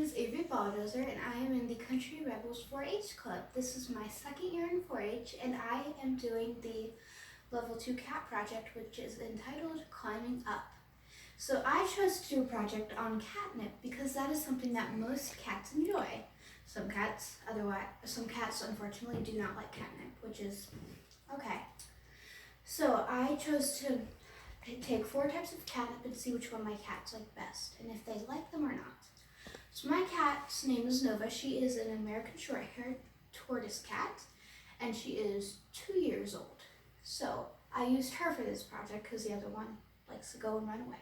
is Avery Baldozer, and I am in the Country Rebels 4-H Club. This is my second year in 4-H, and I am doing the Level 2 Cat project, which is entitled Climbing Up. So I chose to do a project on catnip because that is something that most cats enjoy. Some cats unfortunately do not like catnip, which is okay. So I chose to take 4 types of catnip and see which one my cats like best, and if they like them or not. So my cat's name is Nova. She is an American short-haired tortoise cat, and she is 2 years old. So I used her for this project because the other one likes to go and run away.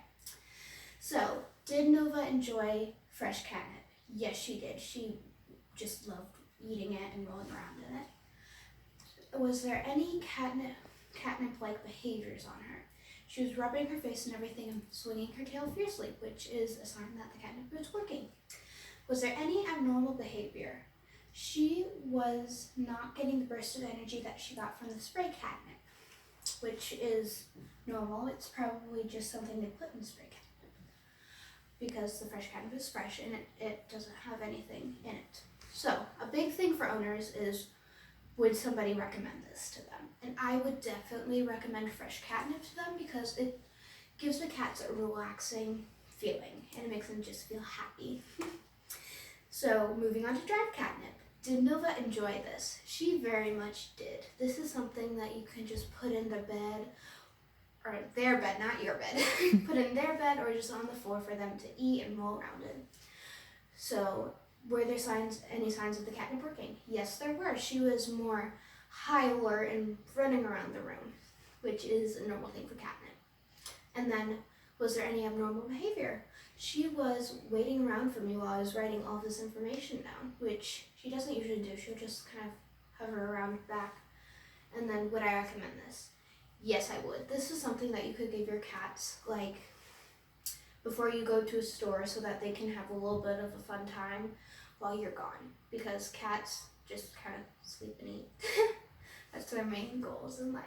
So, did Nova enjoy fresh catnip? Yes, she did. She just loved eating it and rolling around in it. Was there any catnip-like behaviors on her? She was rubbing her face and everything and swinging her tail fiercely, which is a sign that the catnip was working. Was there any abnormal behavior? She was not getting the burst of energy that she got from the spray catnip, which is normal. It's probably just something they put in spray catnip because the fresh catnip is fresh and it doesn't have anything in it. So a big thing for owners is, would somebody recommend this to them? And I would definitely recommend fresh catnip to them because it gives the cats a relaxing feeling and it makes them just feel happy. So moving on to dried catnip. Did Nova enjoy this? She very much did. This is something that you can just put in their bed, or their bed, not your bed. Put in their bed or just on the floor for them to eat and roll around in. So were there any signs of the catnip working? Yes, there were. She was more high alert and running around the room, which is a normal thing for catnip. And then, was there any abnormal behavior? She was waiting around for me while I was writing all this information down, which she doesn't usually do. She'll just kind of hover around back. And then, would I recommend this? Yes, I would. This is something that you could give your cats, like, before you go to a store so that they can have a little bit of a fun time while you're gone. Because cats just kind of sleep and eat. That's their main goals in life.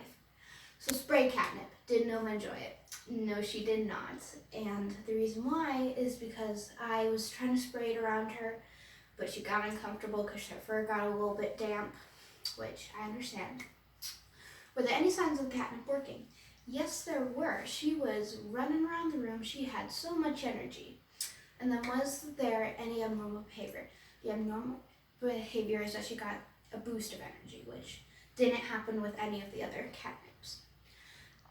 So spray catnip. Did Nova enjoy it? No, she did not. And the reason why is because I was trying to spray it around her, but she got uncomfortable because her fur got a little bit damp, which I understand. Were there any signs of catnip working? Yes, there were. She was running around the room. She had so much energy. And then was there any abnormal behavior? The abnormal behavior is that she got a boost of energy, which didn't happen with any of the other catnips.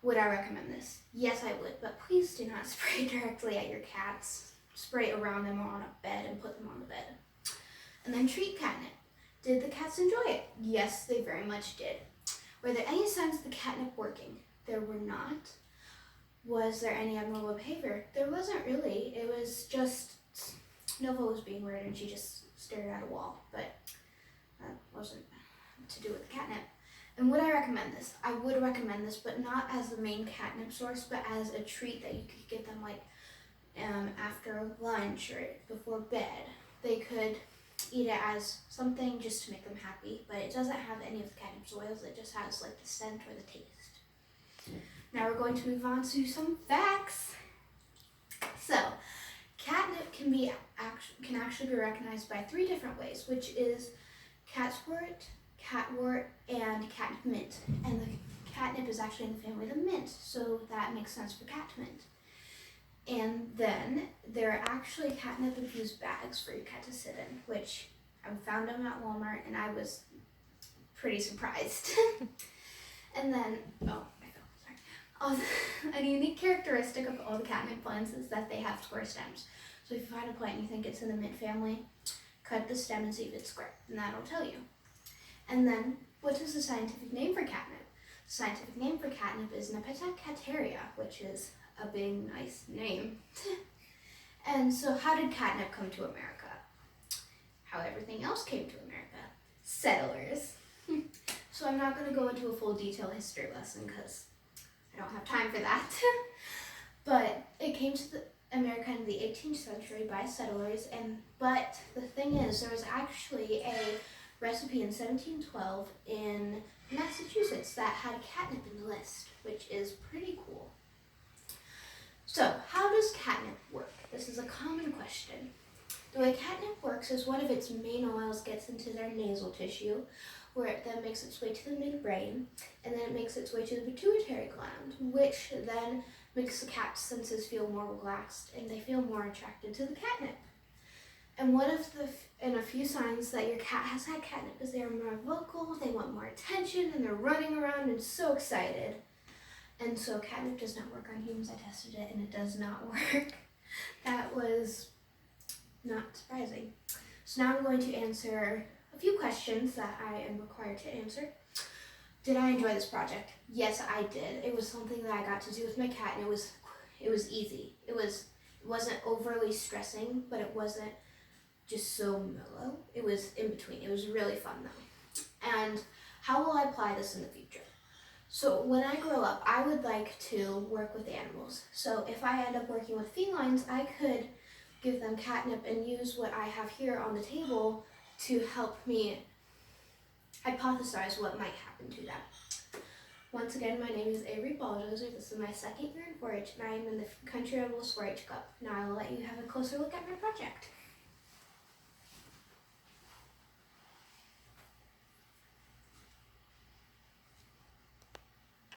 Would I recommend this? Yes, I would, but please do not spray directly at your cats. Spray around them or on a bed and put them on the bed. And then treat catnip. Did the cats enjoy it? Yes, they very much did. Were there any signs of the catnip working? There were not. Was there any abnormal behavior? There wasn't really. It was just Nova was being weird and she just stared at a wall, but that wasn't to do with the catnip. And would I recommend this? I would recommend this, but not as the main catnip source, but as a treat that you could get them like after lunch or before bed. They could eat it as something just to make them happy, but it doesn't have any of the catnip's oils. It just has like the scent or the taste. Now we're going to move on to some facts. So, catnip can actually be recognized by 3 different ways, which is catswort, catwort, and catnip mint. And the catnip is actually in the family of the mint, so that makes sense for catmint. And then there are actually catnip-infused bags for your cat to sit in, which I found them at Walmart, and I was pretty surprised. And then, a unique characteristic of all the catnip plants is that they have square stems. So if you find a plant you think it's in the mint family, cut the stem and see if it's square, and that'll tell you. And then, what is the scientific name for catnip? The scientific name for catnip is Nepeta cattaria, which is a big, nice name. And so how did catnip come to America? How everything else came to America. Settlers. So I'm not going to go into a full detailed history lesson because I don't have time for that. But it came to America in the 18th century by settlers, but the thing is, there was actually a recipe in 1712 in Massachusetts that had catnip in the list, which is pretty cool. So, how does catnip work? This is a common question. The way catnip works is one of its main oils gets into their nasal tissue, where it then makes its way to the midbrain, and then it makes its way to the pituitary gland, which then makes the cat's senses feel more relaxed and they feel more attracted to the catnip. And a few signs that your cat has had catnip is they are more vocal, they want more attention, and they're running around and so excited. And so catnip does not work on humans. I tested it and it does not work. That was not surprising. So now I'm going to answer a few questions that I am required to answer. Did I enjoy this project? Yes, I did. It was something that I got to do with my cat, and it was easy. It wasn't overly stressing, but it wasn't just so mellow. It was in between. It was really fun though. And how will I apply this in the future? So when I grow up, I would like to work with animals. So if I end up working with felines, I could give them catnip and use what I have here on the table to help me hypothesize what might happen to them. Once again, my name is Avery Baldozer. This is my second year in 4-H, and I am in the Country Rebels 4-H Club. Now I will let you have a closer look at my project.